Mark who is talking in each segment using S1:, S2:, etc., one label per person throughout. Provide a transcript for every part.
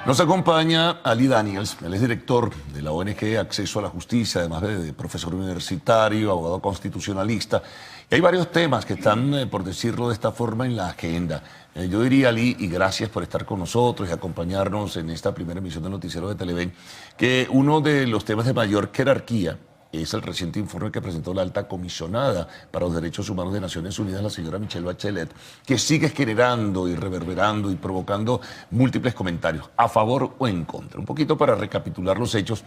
S1: Nos acompaña Ali Daniels, él es director de la ONG Acceso a la Justicia, además de profesor universitario, abogado constitucionalista. Y hay varios temas que están, por decirlo de esta forma, en la agenda. Yo diría, Ali, y gracias por estar con nosotros y acompañarnos en esta primera emisión del Noticiero de Televen, que uno de los temas de mayor jerarquía es el reciente informe que presentó la alta comisionada para los derechos humanos de Naciones Unidas, la señora Michelle Bachelet, que sigue generando y reverberando y provocando múltiples comentarios, a favor o en contra. Un poquito para recapitular los hechos,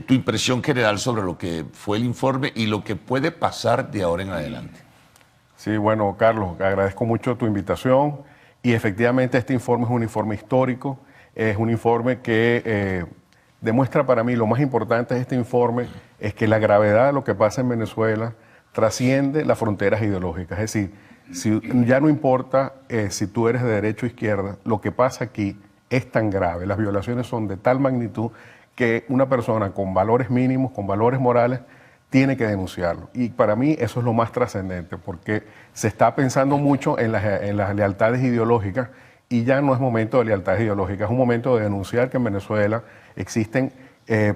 S1: tu impresión general sobre lo que fue el informe y lo que puede pasar de ahora en adelante.
S2: Sí, bueno, Carlos, agradezco mucho tu invitación y efectivamente este informe es un informe histórico, es un informe que demuestra para mí lo más importante de este informe es que la gravedad de lo que pasa en Venezuela trasciende las fronteras ideológicas. Es decir, ya no importa si tú eres de derecha o izquierda, lo que pasa aquí es tan grave, las violaciones son de tal magnitud que una persona con valores mínimos, con valores morales, tiene que denunciarlo. Y para mí eso es lo más trascendente, porque se está pensando mucho en las lealtades ideológicas y ya no es momento de lealtades ideológicas, es un momento de denunciar que en Venezuela existen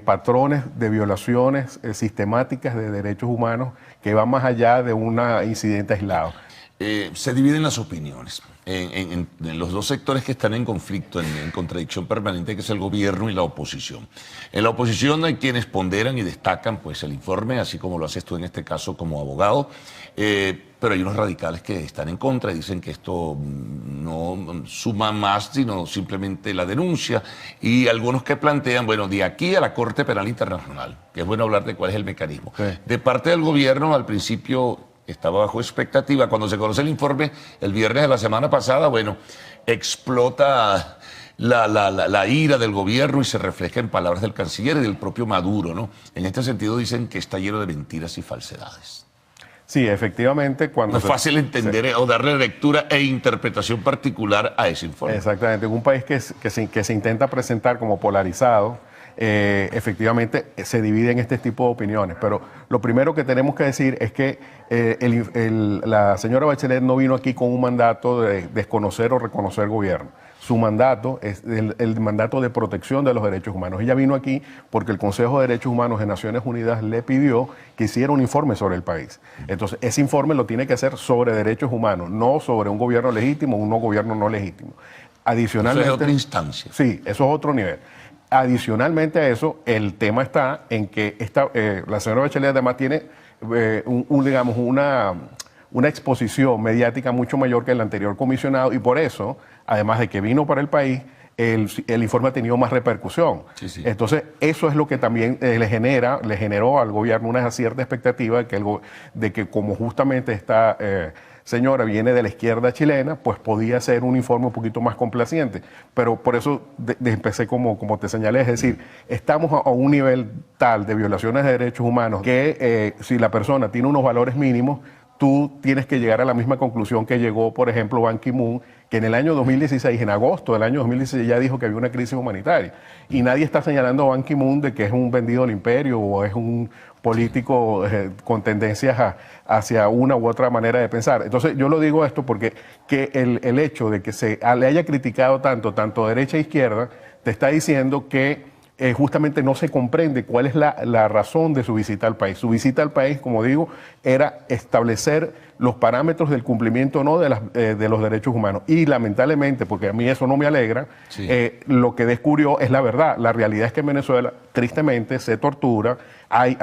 S2: patrones de violaciones sistemáticas de derechos humanos que van más allá de un incidente aislado.
S1: Se dividen las opiniones en los dos sectores que están en conflicto, en contradicción permanente, que es el gobierno y la oposición. En la oposición hay quienes ponderan y destacan pues, el informe, así como lo haces tú en este caso como abogado, pero hay unos radicales que están en contra y dicen que esto no suma más, sino simplemente la denuncia, y algunos que plantean, bueno, de aquí a la Corte Penal Internacional, que es bueno hablar de cuál es el mecanismo. Sí. De parte del gobierno, al principio estaba bajo expectativa. Cuando se conoce el informe el viernes de la semana pasada, bueno, explota la ira del gobierno y se refleja en palabras del canciller y del propio Maduro, ¿no? En este sentido dicen que está lleno de mentiras y falsedades.
S2: Sí, efectivamente.
S1: No es fácil entender o darle lectura e interpretación particular a ese informe.
S2: Exactamente. En un país que se intenta presentar como polarizado, efectivamente se divide en este tipo de opiniones, pero lo primero que tenemos que decir es que la señora Bachelet no vino aquí con un mandato de desconocer o reconocer gobierno. Su mandato es el mandato de protección de los derechos humanos. Ella vino aquí porque el Consejo de Derechos Humanos de Naciones Unidas le pidió que hiciera un informe sobre el país. Entonces, ese informe lo tiene que hacer sobre derechos humanos, no sobre un gobierno legítimo o un gobierno no legítimo. Adicionalmente,
S1: eso es otra instancia.
S2: Sí, eso es otro nivel. Adicionalmente a eso, el tema está en que la señora Bachelet además tiene digamos, una exposición mediática mucho mayor que el anterior comisionado y por eso, además de que vino para el país, el informe ha tenido más repercusión. Sí, sí. Entonces, eso es lo que también le generó al gobierno una cierta expectativa de que como justamente esta señora viene de la izquierda chilena, pues podía ser un informe un poquito más complaciente. Pero por eso empecé como te señalé, es decir, estamos a un nivel tal de violaciones de derechos humanos que si la persona tiene unos valores mínimos, tú tienes que llegar a la misma conclusión que llegó, por ejemplo, Ban Ki-moon, que en el año 2016, en agosto del año 2016, ya dijo que había una crisis humanitaria. Y nadie está señalando a Ban Ki-moon de que es un vendido al imperio o es un político con tendencias hacia una u otra manera de pensar. Entonces, yo lo digo esto porque el hecho de que se le haya criticado tanto derecha e izquierda, te está diciendo que justamente no se comprende cuál es la razón de su visita al país. Su visita al país, como digo, era establecer los parámetros del cumplimiento o no de los derechos humanos. Y lamentablemente, porque a mí eso no me alegra, sí, lo que descubrió es la verdad. La realidad es que en Venezuela, tristemente, se tortura, hay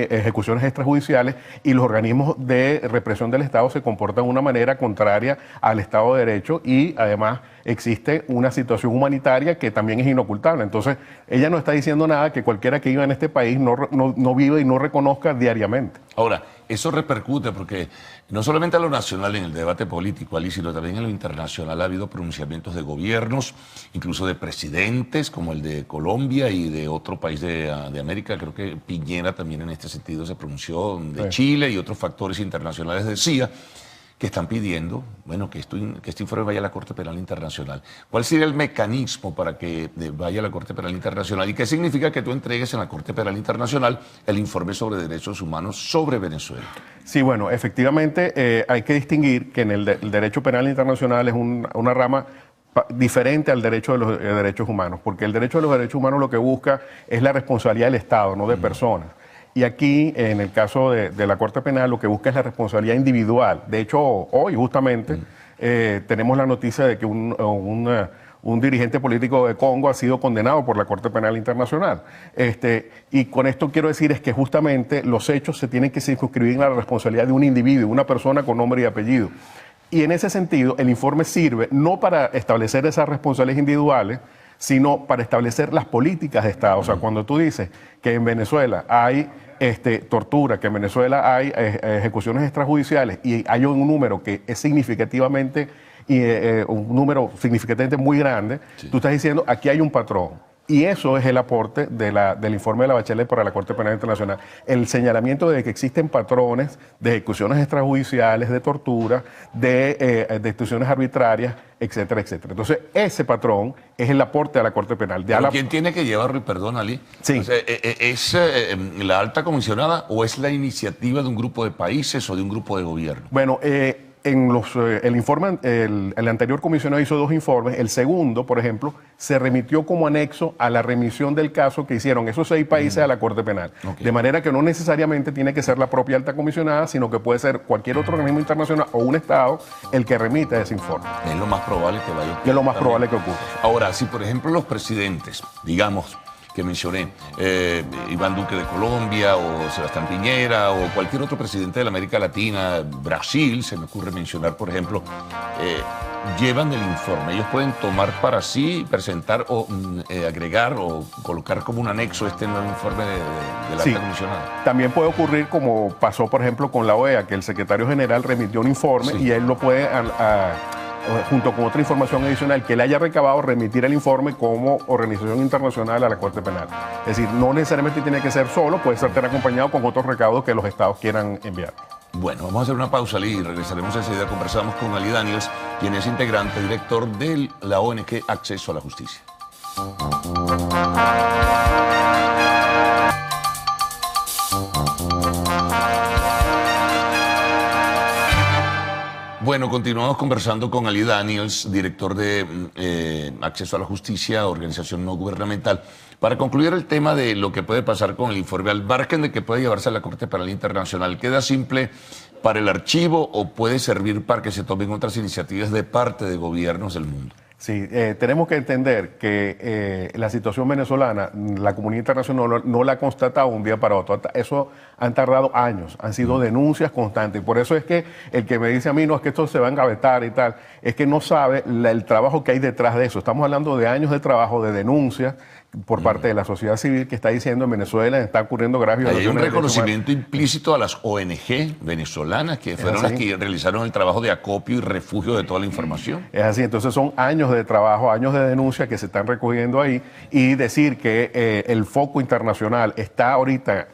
S2: ejecuciones extrajudiciales y los organismos de represión del Estado se comportan de una manera contraria al Estado de Derecho y además existe una situación humanitaria que también es inocultable. Entonces, ella no está diciendo nada que cualquiera que viva en este país no vive y no reconozca diariamente.
S1: Ahora, eso repercute porque no solamente a lo nacional en el debate político, Ali, sino también en lo internacional ha habido pronunciamientos de gobiernos, incluso de presidentes como el de Colombia y de otro país de América. Creo que Piñera también en este sentido se pronunció, de sí, Chile y otros factores internacionales decía que están pidiendo, bueno, que este informe vaya a la Corte Penal Internacional. ¿Cuál sería el mecanismo para que vaya a la Corte Penal Internacional? ¿Y qué significa que tú entregues en la Corte Penal Internacional el informe sobre derechos humanos sobre Venezuela?
S2: Sí, bueno, efectivamente hay que distinguir que en el derecho penal internacional es una rama diferente al derecho de los derechos humanos, porque el derecho de los derechos humanos lo que busca es la responsabilidad del Estado, no de personas. Y aquí, en el caso de la Corte Penal, lo que busca es la responsabilidad individual. De hecho, hoy justamente tenemos la noticia de que un dirigente político de Congo ha sido condenado por la Corte Penal Internacional. Y con esto quiero decir es que justamente los hechos se tienen que circunscribir a la responsabilidad de un individuo, una persona con nombre y apellido. Y en ese sentido, el informe sirve no para establecer esas responsabilidades individuales, sino para establecer las políticas de Estado. O sea, cuando tú dices que en Venezuela hay tortura, que en Venezuela hay ejecuciones extrajudiciales y hay un número que es significativamente, un número significativamente muy grande, sí. Tú estás diciendo, aquí hay un patrón. Y eso es el aporte del informe de la Bachelet para la Corte Penal Internacional. El señalamiento de que existen patrones de ejecuciones extrajudiciales, de tortura, de detenciones arbitrarias, etcétera, etcétera. Entonces, ese patrón es el aporte a la Corte Penal.
S1: ¿Quién tiene que llevarlo? Y perdón, Ali.
S2: Sí.
S1: O sea, ¿es la alta comisionada o es la iniciativa de un grupo de países o de un grupo de gobierno?
S2: Bueno, el informe, el anterior comisionado hizo 2 informes. El segundo, por ejemplo, se remitió como anexo a la remisión del caso que hicieron esos 6 países a la Corte Penal. Okay. De manera que no necesariamente tiene que ser la propia alta comisionada, sino que puede ser cualquier otro organismo internacional o un Estado el que remita ese informe.
S1: Es lo más probable que vaya a ocurrir.
S2: Es lo más probable que ocurra.
S1: Ahora, si por ejemplo los presidentes, digamos, que mencioné, Iván Duque de Colombia o Sebastián Piñera o cualquier otro presidente de la América Latina, Brasil, se me ocurre mencionar, por ejemplo, llevan el informe. Ellos pueden tomar para sí, presentar o agregar o colocar como un anexo este nuevo informe de la alta comisionada.
S2: También puede ocurrir como pasó, por ejemplo, con la OEA, que el secretario general remitió un informe y él lo puede junto con otra información adicional que le haya recabado, remitir el informe como organización internacional a la Corte Penal. Es decir, no necesariamente tiene que ser solo, puede ser acompañado con otros recaudos que los estados quieran enviar.
S1: Bueno, vamos a hacer una pausa, Ali, y regresaremos enseguida. Conversamos con Ali Daniels, quien es integrante, director de la ONG Acceso a la Justicia. Bueno, continuamos conversando con Ali Daniels, director de Acceso a la Justicia, organización no gubernamental, para concluir el tema de lo que puede pasar con el informe al margen de que puede llevarse a la Corte Penal Internacional. ¿Queda simple para el archivo o puede servir para que se tomen otras iniciativas de parte de gobiernos del mundo?
S2: Sí, tenemos que entender que la situación venezolana, la comunidad internacional no la ha constatado un día para otro. Eso han tardado años, han sido denuncias constantes. Por eso es que el que me dice a mí, no, es que esto se va a engavetar y tal, es que no sabe el trabajo que hay detrás de eso. Estamos hablando de años de trabajo, de denuncias por parte de la sociedad civil que está diciendo en Venezuela está ocurriendo graves violaciones.
S1: Hay un reconocimiento implícito a las ONG venezolanas que fueron las que realizaron el trabajo de acopio y refugio de toda la información.
S2: Es así, entonces son años de trabajo, años de denuncia que se están recogiendo ahí y decir que el foco internacional está ahorita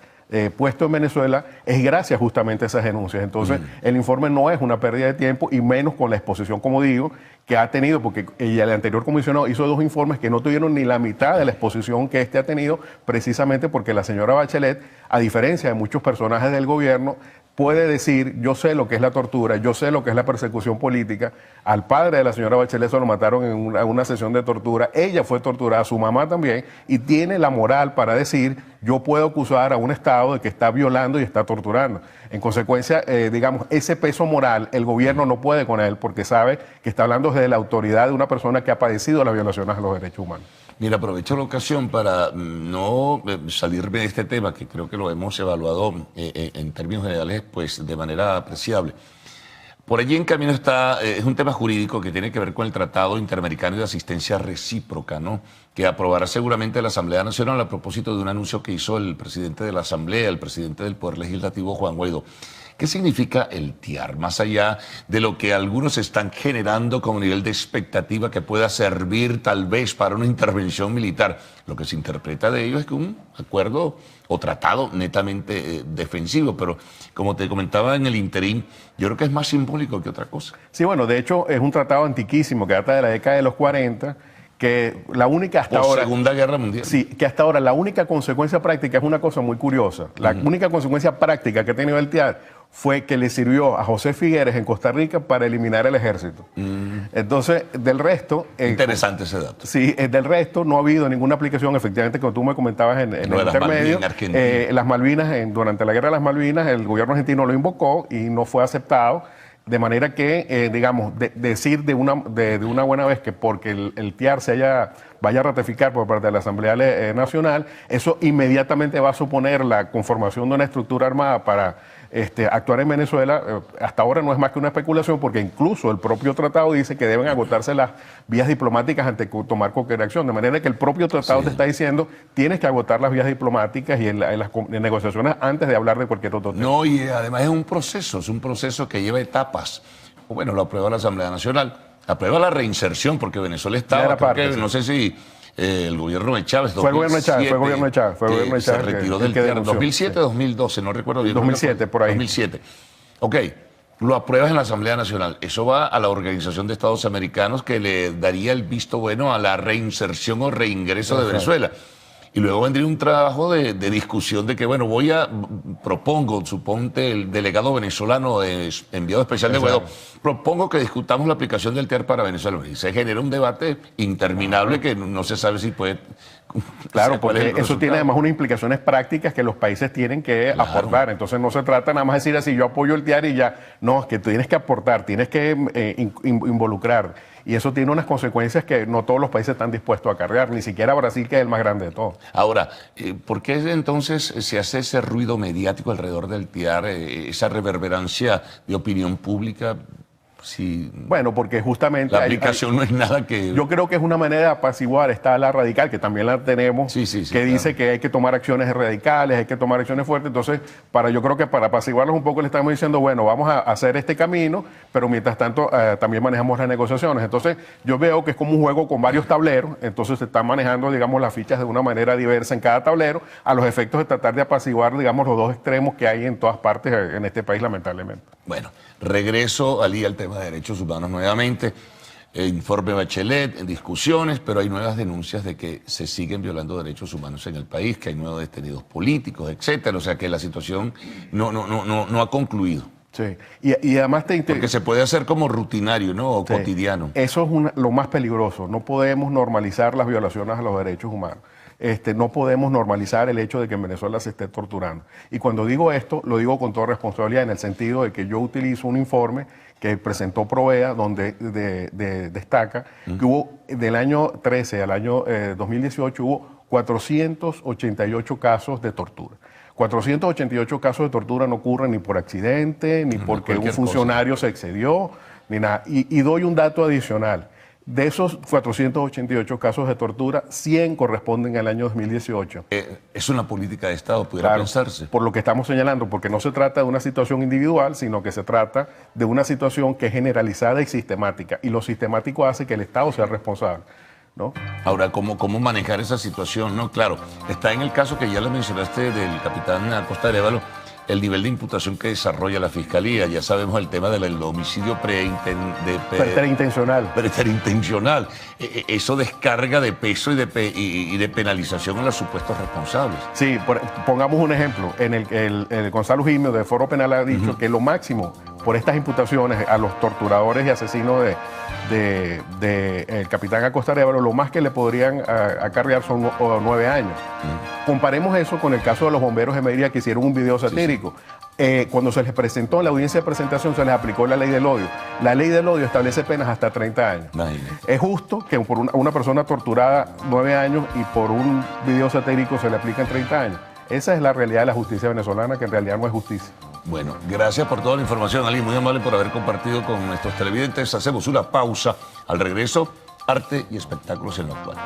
S2: puesto en Venezuela es gracias justamente a esas denuncias. Entonces, el informe no es una pérdida de tiempo y menos con la exposición, como digo, que ha tenido, porque el anterior comisionado hizo 2 informes que no tuvieron ni la mitad de la exposición que este ha tenido, precisamente porque la señora Bachelet, a diferencia de muchos personajes del gobierno, puede decir, yo sé lo que es la tortura, yo sé lo que es la persecución política. Al padre de la señora Bachelet se lo mataron en una sesión de tortura, ella fue torturada, su mamá también, y tiene la moral para decir, yo puedo acusar a un Estado de que está violando y está torturando. En consecuencia, digamos, ese peso moral, el gobierno no puede con él porque sabe que está hablando desde la autoridad de una persona que ha padecido las violaciones a los derechos humanos.
S1: Mira, aprovecho la ocasión para no salirme de este tema, que creo que lo hemos evaluado en términos generales pues, de manera apreciable. Por allí en camino está, es un tema jurídico que tiene que ver con el Tratado Interamericano de Asistencia Recíproca, ¿no? Que aprobará seguramente la Asamblea Nacional a propósito de un anuncio que hizo el presidente de la Asamblea, el presidente del Poder Legislativo, Juan Guaidó. ¿Qué significa el TIAR? Más allá de lo que algunos están generando como nivel de expectativa que pueda servir tal vez para una intervención militar, lo que se interpreta de ello es que un acuerdo o tratado netamente defensivo, pero como te comentaba en el interín, yo creo que es más simbólico que otra cosa.
S2: Sí, bueno, de hecho es un tratado antiquísimo que data de la década de los 40, que la única hasta ahora...
S1: Segunda Guerra Mundial.
S2: Sí, que hasta ahora la única consecuencia práctica es una cosa muy curiosa. La única consecuencia práctica que ha tenido el TIAR fue que le sirvió a José Figueres en Costa Rica para eliminar el ejército. Entonces, del resto...
S1: Interesante ese dato.
S2: Sí, del resto no ha habido ninguna aplicación, efectivamente, como tú me comentabas en el intermedio. Las Malvinas, durante la Guerra de las Malvinas, el gobierno argentino lo invocó y no fue aceptado. De manera que, digamos, decir de una buena vez que porque el TIAR vaya a ratificar por parte de la Asamblea Nacional, eso inmediatamente va a suponer la conformación de una estructura armada para actuar en Venezuela. Hasta ahora no es más que una especulación, porque incluso el propio tratado dice que deben agotarse las vías diplomáticas antes de tomar cualquier acción. De manera que el propio tratado te está diciendo, tienes que agotar las vías diplomáticas y en las negociaciones antes de hablar de cualquier otro tema.
S1: No, y además es un proceso que lleva etapas. Bueno, lo aprueba la Asamblea Nacional, aprueba la reinserción, porque Venezuela estaba, no sé si el gobierno de Chávez,
S2: fue el gobierno de Chávez,
S1: se retiró del TIAR, 2007, 2012, no recuerdo bien.
S2: 2007, por ahí.
S1: 2007. Ok, lo apruebas en la Asamblea Nacional. Eso va a la Organización de Estados Americanos, que le daría el visto bueno a la reinserción o reingreso de Venezuela. Y luego vendría un trabajo de discusión de que, bueno, propongo, suponte el delegado venezolano, enviado especial de Guaidó, propongo que discutamos la aplicación del TIAR para Venezuela. Y se genera un debate interminable que no se sabe si puede...
S2: Claro, porque eso tiene además unas implicaciones prácticas que los países tienen que aportar. Entonces no se trata nada más de decir así, yo apoyo el TIAR y ya. No, es que tú tienes que aportar, tienes que involucrar. Y eso tiene unas consecuencias que no todos los países están dispuestos a cargar, ni siquiera Brasil, que es el más grande de todos.
S1: Ahora, ¿por qué entonces se hace ese ruido mediático alrededor del TIAR, esa reverberancia de opinión pública? Sí,
S2: bueno, porque justamente...
S1: La aplicación no es nada que...
S2: Yo creo que es una manera de apaciguar. Está la radical, que también la tenemos, que dice que hay que tomar acciones radicales, hay que tomar acciones fuertes. Entonces, yo creo que para apaciguarlos un poco le estamos diciendo, bueno, vamos a hacer este camino, pero mientras tanto también manejamos las negociaciones. Entonces, yo veo que es como un juego con varios tableros, entonces se están manejando, digamos, las fichas de una manera diversa en cada tablero, a los efectos de tratar de apaciguar, digamos, los dos extremos que hay en todas partes en este país, lamentablemente.
S1: Bueno, regreso al tema de derechos humanos nuevamente. Informe Bachelet, en discusiones, pero hay nuevas denuncias de que se siguen violando derechos humanos en el país, que hay nuevos detenidos políticos, etcétera. O sea que la situación no ha concluido.
S2: Sí, y además
S1: porque se puede hacer como rutinario, ¿no? O cotidiano.
S2: Eso es lo más peligroso. No podemos normalizar las violaciones a los derechos humanos. No podemos normalizar el hecho de que en Venezuela se esté torturando. Y cuando digo esto, lo digo con toda responsabilidad, en el sentido de que yo utilizo un informe que presentó Provea, donde destaca que hubo, del año 13 al año 2018, hubo 488 casos de tortura. 488 casos de tortura no ocurren ni por accidente, ni porque un funcionario se excedió, ni nada. Y doy un dato adicional. De esos 488 casos de tortura, 100 corresponden al año 2018.
S1: Es una política de Estado, pudiera pensarse.
S2: Por lo que estamos señalando, porque no se trata de una situación individual, sino que se trata de una situación que es generalizada y sistemática. Y lo sistemático hace que el Estado sea responsable, ¿no?
S1: Ahora, ¿cómo manejar esa situación? No, claro, está en el caso que ya le mencionaste del capitán Acosta Arévalo, el nivel de imputación que desarrolla la Fiscalía. Ya sabemos el tema del homicidio
S2: preterintencional.
S1: Eso descarga de peso y de penalización a los supuestos responsables.
S2: Sí, pongamos un ejemplo. El Gonzalo Gimio de Foro Penal ha dicho que lo máximo por estas imputaciones a los torturadores y asesinos del capitán Acosta Arévalo, lo más que le podrían acarrear son 9 años. Comparemos eso con el caso de los bomberos de Medellín, que hicieron un video satírico. Cuando se les presentó en la audiencia de presentación, se les aplicó la ley del odio. La ley del odio establece penas hasta 30 años. Es justo que por una persona torturada 9 años y por un video satírico se le aplican 30 años. Esa es la realidad de la justicia venezolana, que en realidad no es justicia.
S1: Bueno, gracias por toda la información, Ali. Muy amable por haber compartido con nuestros televidentes. Hacemos una pausa. Al regreso, arte y espectáculos en lo actual.